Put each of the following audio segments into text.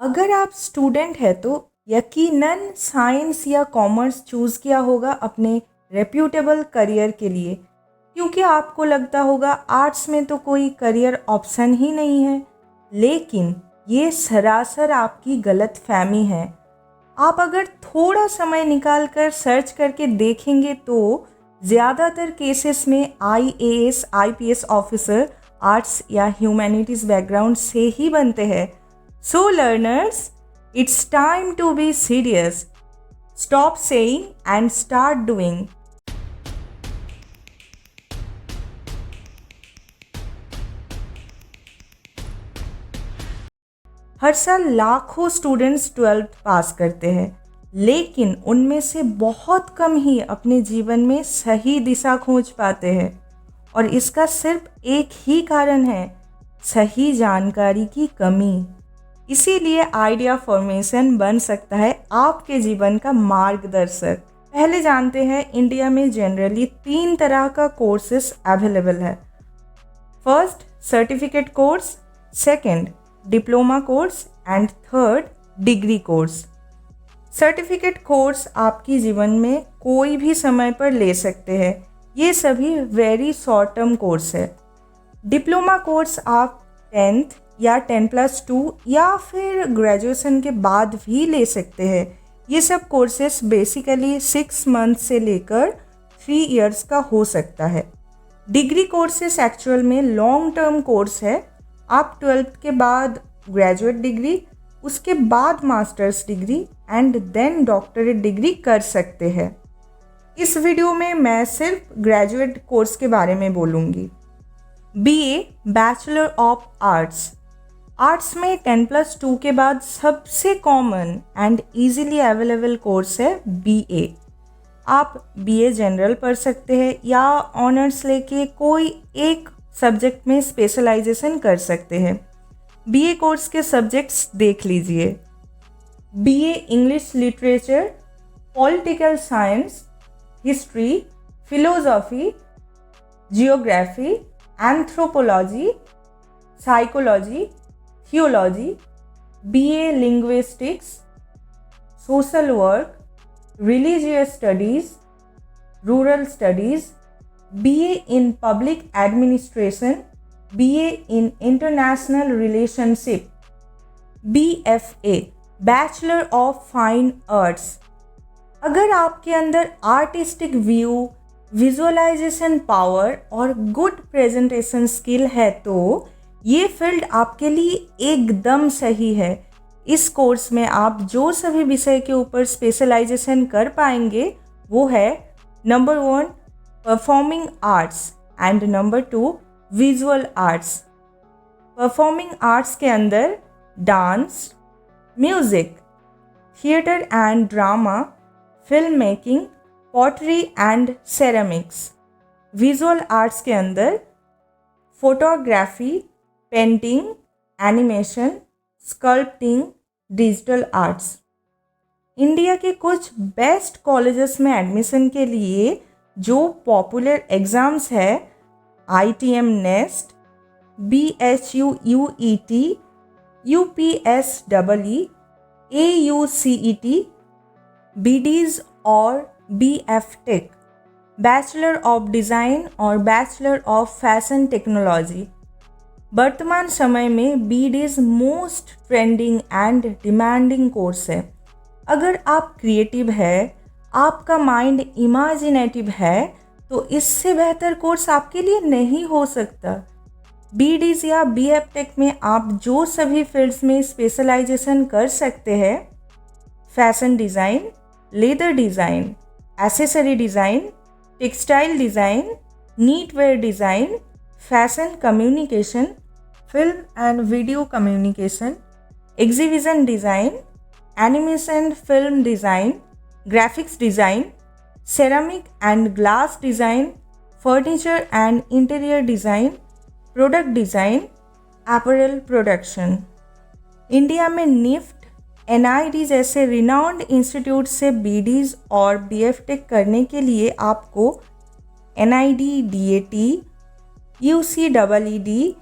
अगर आप स्टूडेंट हैं तो यकीनन साइंस या कॉमर्स चूज़ किया होगा अपने रेप्यूटेबल करियर के लिए, क्योंकि आपको लगता होगा आर्ट्स में तो कोई करियर ऑप्शन ही नहीं है। लेकिन ये सरासर आपकी गलतफहमी है। आप अगर थोड़ा समय निकाल कर सर्च करके देखेंगे तो ज़्यादातर केसेस में आईएएस आईपीएस ऑफिसर आर्ट्स या ह्यूमैनिटीज़ बैकग्राउंड से ही बनते हैं। So learners, it's time to be serious. Stop saying and start doing. हर साल लाखों स्टूडेंट्स 12th पास करते हैं, लेकिन उनमें से बहुत कम ही अपने जीवन में सही दिशा खोज पाते हैं। और इसका सिर्फ एक ही कारण है, सही जानकारी की कमी। इसीलिए आइडिया फॉर्मेशन बन सकता है आपके जीवन का मार्गदर्शक। पहले जानते हैं, इंडिया में जनरली 3 तरह का कोर्सेस अवेलेबल है। First, certificate course, second, diploma course and third, degree course. Certificate course आपकी जीवन में कोई भी समय पर ले सकते हैं। ये सभी वेरी शॉर्ट टर्म कोर्स है। डिप्लोमा कोर्स आप 10th या 10+2 या फिर ग्रेजुएशन के बाद भी ले सकते हैं। ये सब कोर्सेस बेसिकली 6 मंथ से लेकर 3 इयर्स का हो सकता है। डिग्री कोर्सेस एक्चुअल में लॉन्ग टर्म कोर्स है। आप 12th के बाद ग्रेजुएट डिग्री, उसके बाद masters degree and then doctorate degree कर सकते हैं। इस वीडियो में मैं सिर्फ ग्रेजुएट कोर्स के बारे में बोलूँगी। BA bachelor of arts. Arts में 10+2 के बाद सबसे common and easily available course है BA। आप BA जनरल पढ़ सकते हैं या ऑनर्स लेके कोई एक सब्जेक्ट में स्पेशलाइजेशन कर सकते हैं। BA कोर्स के सब्जेक्ट्स देख लीजिए। BA English literature, political science, history, philosophy, geography, anthropology, psychology, theology, BA linguistics, social work, religious studies, rural studies, BA in public administration, BA in international relationship, BFA bachelor of fine arts. अगर आपके अंदर artistic view, visualisation power और good presentation skill है तो ये field आपके लिए एकदम सही है। इस कोर्स में आप जो सभी विषय के ऊपर स्पेशलाइजेशन कर पाएंगे वो है number 1 performing arts and number 2 visual arts. Performing arts के अंदर dance, music, theatre and drama, film making, pottery and ceramics. Visual arts के अंदर photography, painting, animation, sculpting, digital arts. India के कुछ बेस्ट कॉलेजेस में एडमिशन के लिए जो पॉपुलर एग्ज़ाम्स है ITM nest, BHU UET, UPSEE, AUCET, BDs और BFTech, बैचलर ऑफ डिज़ाइन और बैचलर ऑफ फैशन टेक्नोलॉजी। वर्तमान समय में BDs most trending and demanding course है। अगर आप क्रिएटिव है, आपका माइंड इमेजिनेटिव है, तो इससे बेहतर कोर्स आपके लिए नहीं हो सकता। BDs या BFTech में आप जो सभी फील्ड्स में स्पेशलाइजेशन कर सकते हैं, fashion design, leather design, accessory design, textile design, knitwear design, fashion communication, film and video communication, exhibition design, animation film design, graphics design, ceramic and glass design, furniture and interior design, product design, apparel production. India में NIFT, NID जैसे renowned institute से BDs और BFTech करने के लिए आपको NID DAT, UCEED,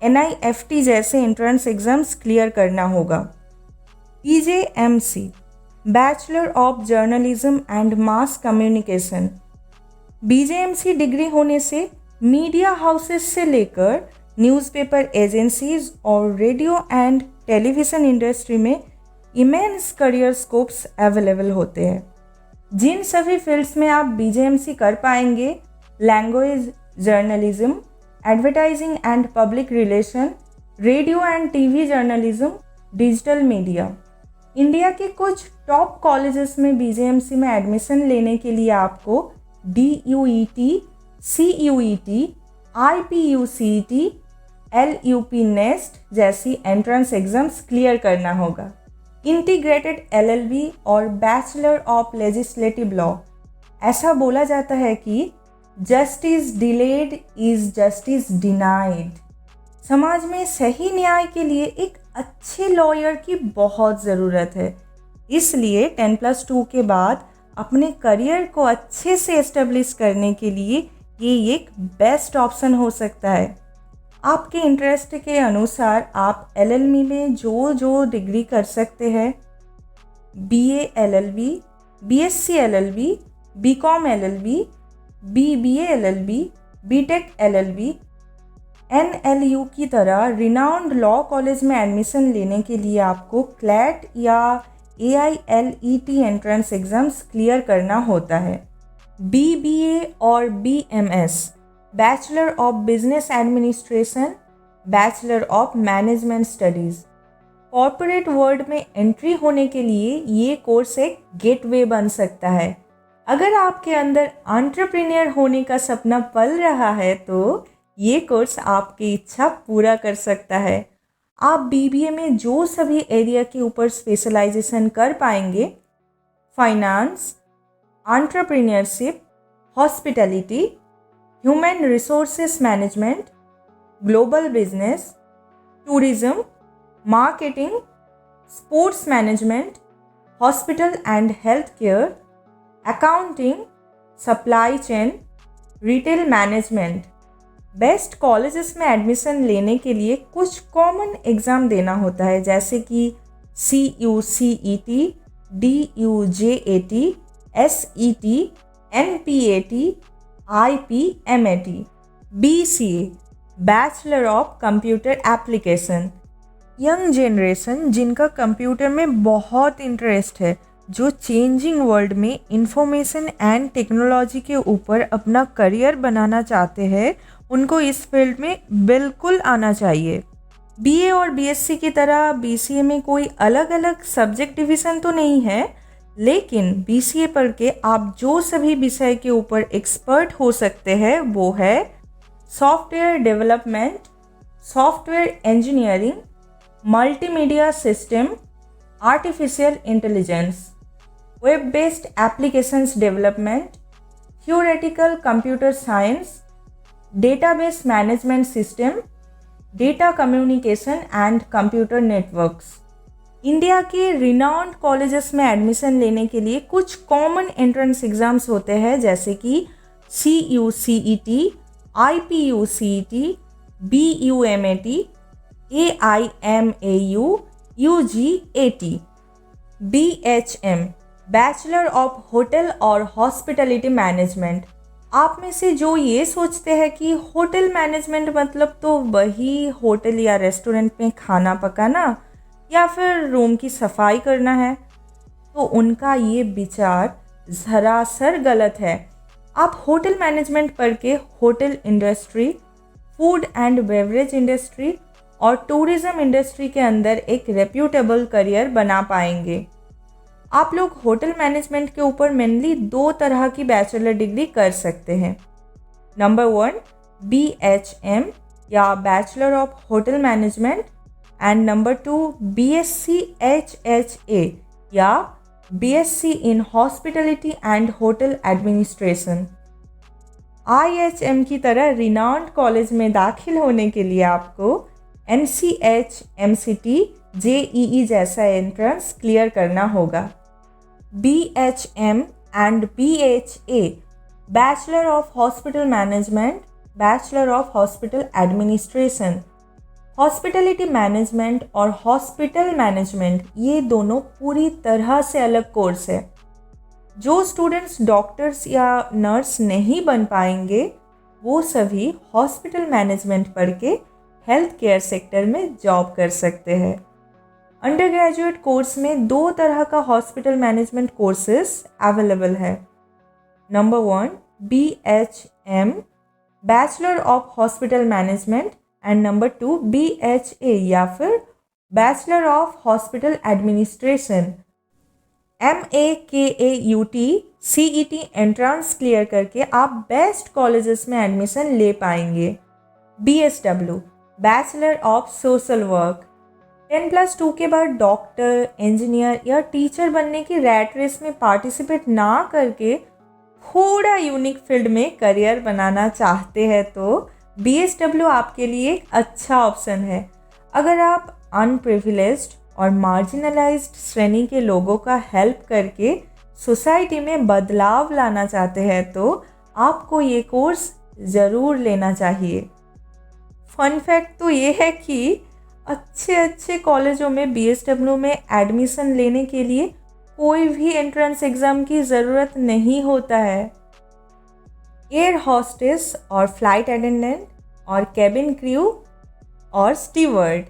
NIFT जैसे entrance exams clear करना होगा। BJMC bachelor of journalism and mass communication. BJMC degree होने से मीडिया हाउसेस से लेकर न्यूज़पेपर एजेंसीज और रेडियो एंड टेलीविज़न इंडस्ट्री में इमेंस करियर स्कोप्स अवेलेबल होते हैं। जिन सभी फील्ड्स में आप BJMC कर पाएंगे, language journalism, advertising and public relation, radio and TV journalism, digital media. India के कुछ टॉप कॉलेजेस में BJMC में एडमिशन लेने के लिए आपको DUET, CUET, IPUCET, LUP nest जैसी एंट्रेंस एग्जाम्स क्लियर करना होगा। इंटीग्रेटेड LLB और बैचलर ऑफ लेजिस्लेटिव लॉ। ऐसा बोला जाता है कि justice delayed is justice denied. समाज में सही न्याय के लिए एक अच्छे लॉयर की बहुत ज़रूरत है, इसलिए 10+2 के बाद अपने करियर को अच्छे से एस्टेब्लिश करने के लिए ये एक बेस्ट ऑप्शन हो सकता है। आपके इंटरेस्ट के अनुसार आप LLB में जो डिग्री कर सकते हैं, BA LLB, BSc LLB, BCom LLB, BBA LLB, BTech LLB, NLU की तरह रिनाउंड लॉ कॉलेज में एडमिशन लेने के लिए आपको CLAT या AILET एंट्रेंस एग्ज़ाम्स क्लियर करना होता है। BBA और BMS bachelor of business administration, bachelor of management studies. Corporate world में एंट्री होने के लिए ये कोर्स एक गेटवे बन सकता है। अगर आपके अंदर एंटरप्रेन्योर होने का सपना पल रहा है तो ये कोर्स आपकी इच्छा पूरा कर सकता है। आप BBA में जो सभी एरिया के ऊपर स्पेशलाइजेशन कर पाएंगे, finance, entrepreneurship, hospitality, human resources management, global business, tourism, marketing, sports management, hospital and health care, accounting, supply chain, retail management. Best colleges में एडमिशन लेने के लिए कुछ कॉमन एग्ज़ाम देना होता है, जैसे कि CUCET, DUJAT, SET, NPAT, IPMAT। BCA bachelor of computer application. Young generation जिनका कंप्यूटर में बहुत इंटरेस्ट है, जो चेंजिंग वर्ल्ड में इंफॉर्मेशन एंड टेक्नोलॉजी के ऊपर अपना करियर बनाना चाहते हैं, उनको इस फील्ड में बिल्कुल आना चाहिए। BA और BSc की तरह BCA में कोई अलग अलग सब्जेक्ट डिवीज़न तो नहीं है, लेकिन BCA पढ़ के आप जो सभी विषय के ऊपर एक्सपर्ट हो सकते हैं वो है software development, software engineering, multimedia system, artificial intelligence, web based applications development, theoretical computer science, database management system, data communication and computer networks. India के रिनाउंड कॉलेजेस में एडमिशन लेने के लिए कुछ कॉमन एंट्रेंस एग्जाम्स होते हैं, जैसे कि CUCET, IPUCET, BUMAT, AIMAU, UGAT। BHM bachelor of hotel और हॉस्पिटैलिटी मैनेजमेंट। आप में से जो ये सोचते हैं कि होटल मैनेजमेंट मतलब तो वही होटल या रेस्टोरेंट में खाना पकाना या फिर रूम की सफाई करना है, तो उनका ये विचार सरासर गलत है। आप होटल मैनेजमेंट पढ़ के hotel industry, food and beverage industry और टूरिज्म इंडस्ट्री के अंदर एक रेप्यूटेबल करियर बना पाएंगे। आप लोग होटल मैनेजमेंट के ऊपर मेनली 2 तरह की बैचलर डिग्री कर सकते हैं। नंबर 1 BHM या bachelor of hotel management, and number 2 BSc HHA या BSc in hospitality and hotel administration. IHM की तरह रिनाउंड कॉलेज में दाखिल होने के लिए आपको NCH, MCT, JEE जैसा एंट्रेंस क्लियर करना होगा। BHM and BHA bachelor of hospital management, bachelor of hospital administration. Hospitality management और हॉस्पिटल मैनेजमेंट ये दोनों पूरी तरह से अलग कोर्स है। जो स्टूडेंट्स डॉक्टर्स या नर्स नहीं बन पाएंगे वो सभी हॉस्पिटल मैनेजमेंट पढ़ के हेल्थ केयर सेक्टर में जॉब कर सकते हैं। अंडर ग्रेजुएट कोर्स में 2 तरह का हॉस्पिटल मैनेजमेंट कोर्सेस अवेलेबल है। Number 1 BHM bachelor of hospital management and number 2 BHA या फिर bachelor of hospital administration. MAKAUT CET entrance clear करके आप बेस्ट कॉलेजेस में एडमिशन ले पाएंगे। BSW bachelor of social work 10+2 के बाद डॉक्टर, इंजीनियर या टीचर बनने की रैट रेस में पार्टिसिपेट ना करके थोड़ा यूनिक फील्ड में करियर बनाना चाहते हैं तो BSW आपके लिए एक अच्छा ऑप्शन है। अगर आप अनप्रिविलेज्ड और मार्जिनलाइज्ड श्रेणी के लोगों का हेल्प करके सोसाइटी में बदलाव लाना चाहते हैं तो आपको ये कोर्स ज़रूर लेना चाहिए। फन फैक्ट तो ये है कि अच्छे कॉलेजों में BSW में एडमिशन लेने के लिए कोई भी एंट्रेंस एग्ज़ाम की ज़रूरत नहीं होता है। एयर हॉस्टेस और फ्लाइट अटेंडेंट और कैबिन क्रू और स्टीवर्ड,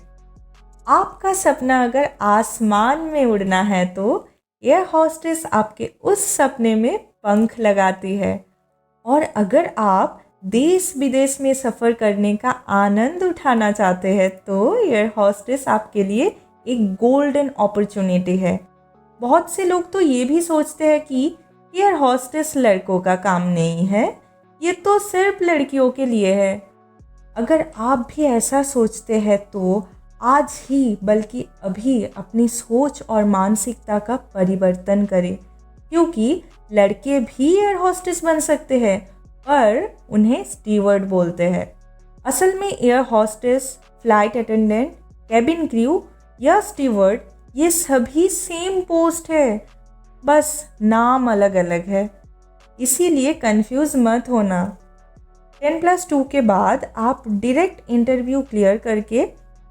आपका सपना अगर आसमान में उड़ना है तो एयर हॉस्टेस आपके उस सपने में पंख लगाती है। और अगर आप देश विदेश में सफ़र करने का आनंद उठाना चाहते हैं तो एयर हॉस्टेस आपके लिए एक गोल्डन अपॉर्चुनिटी है। बहुत से लोग तो ये भी सोचते हैं कि एयर हॉस्टेस लड़कों का काम नहीं है, ये तो सिर्फ लड़कियों के लिए है। अगर आप भी ऐसा सोचते हैं तो आज ही बल्कि अभी अपनी सोच और मानसिकता का परिवर्तन करें, क्योंकि लड़के भी एयर हॉस्टेस बन सकते हैं पर उन्हें स्टीवर्ड बोलते हैं। असल में air hostess, flight attendant, cabin crew या स्टीवर्ड ये सभी सेम पोस्ट है, बस नाम अलग अलग है, इसीलिए कंफ्यूज मत होना। 10+2 के बाद आप डायरेक्ट इंटरव्यू क्लियर करके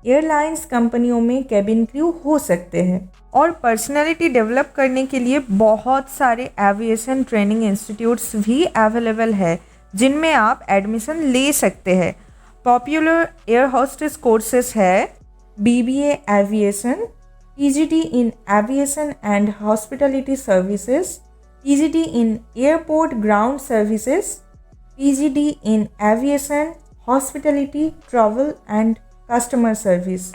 एयरलाइंस कंपनियों में कैबिन क्रू हो सकते हैं। और पर्सनैलिटी डेवलप करने के लिए बहुत सारे एविएशन ट्रेनिंग इंस्टीट्यूट्स भी अवेलेबल है जिनमें आप एडमिशन ले सकते हैं। पॉपुलर एयर हॉस्टेस कोर्सेस है BBA aviation, PGD in Aviation and Hospitality Services, PGD in Airport Ground Services, PGD in Aviation, Hospitality, Travel and Customer Service,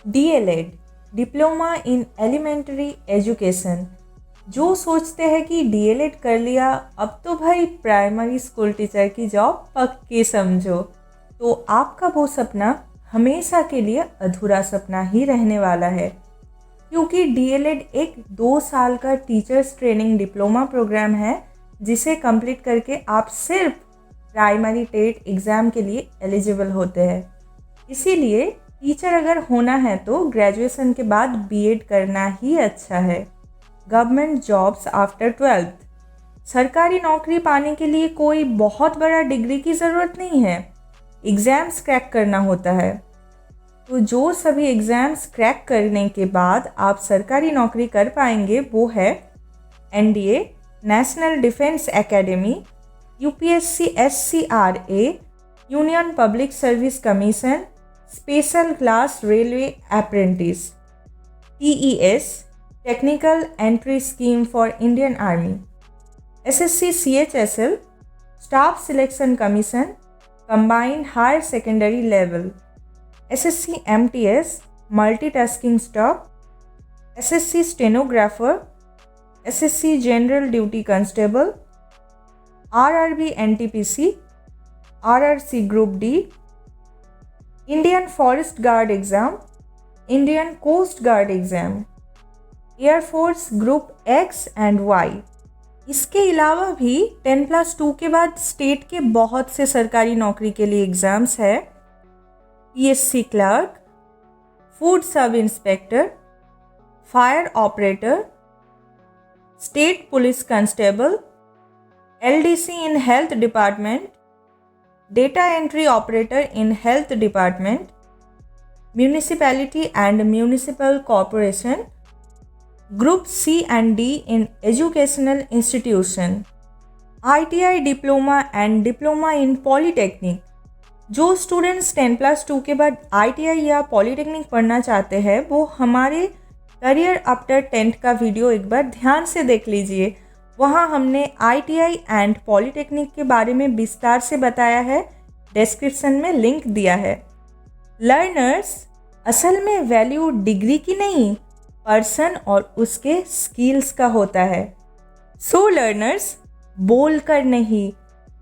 DLED Diploma in Elementary Education। जो सोचते हैं कि DLED कर लिया अब तो भाई प्राइमरी स्कूल टीचर की जॉब पक्की समझो, तो आपका वो सपना हमेशा के लिए अधूरा सपना ही रहने वाला है, क्योंकि DLED एक 2 साल का टीचर्स ट्रेनिंग डिप्लोमा प्रोग्राम है जिसे कंप्लीट करके आप सिर्फ प्राइमरी टेट एग्ज़ाम के लिए एलिजिबल होते हैं। इसीलिए टीचर अगर होना है तो ग्रेजुएशन के बाद B.Ed करना ही अच्छा है। गवर्नमेंट जॉब्स आफ्टर 12th, सरकारी नौकरी पाने के लिए कोई बहुत बड़ा डिग्री की ज़रूरत नहीं है, एग्ज़ाम्स क्रैक करना होता है। तो जो सभी एग्ज़ाम्स क्रैक करने के बाद आप सरकारी नौकरी कर पाएंगे वो है NDA national defence academy, UPSC SCRA union public service commission, special class railway apprentice, TES technical entry scheme for Indian army, SSC CHSL staff selection commission combined higher secondary level, SSC MTS multitasking staff, SSC stenographer, SSC general duty constable, RRB NTPC, RRC group D, Indian forest guard exam, Indian coast guard exam, air force group X and Y। इसके अलावा भी 10+2 के बाद state के बहुत से सरकारी नौकरी के लिए एग्ज़ाम्स है। PSC clerk, food sub inspector, fire operator, state police constable, LDC in health department, data entry operator in health department, municipality and municipal corporation, group C and D in educational institution, ITI diploma and diploma in polytechnic. जो students 10+2 के बाद ITI या polytechnic पढ़ना चाहते हैं वो हमारे career after 10th का वीडियो एक बार ध्यान से देख लीजिए। वहाँ हमने ITI एंड पॉलीटेक्निक के बारे में विस्तार से बताया है, डिस्क्रिप्शन में लिंक दिया है। लर्नर्स, असल में वैल्यू डिग्री की नहीं, पर्सन और उसके स्किल्स का होता है। सो लर्नर्स, बोल कर नहीं,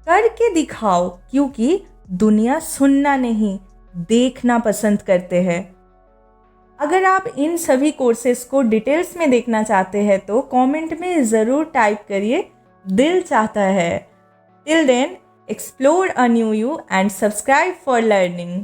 करके दिखाओ, क्योंकि दुनिया सुनना नहीं देखना पसंद करते हैं। अगर आप इन सभी कोर्सेज को डिटेल्स में देखना चाहते हैं तो कमेंट में ज़रूर टाइप करिए, दिल चाहता है। Till then, explore a new you and subscribe for learning.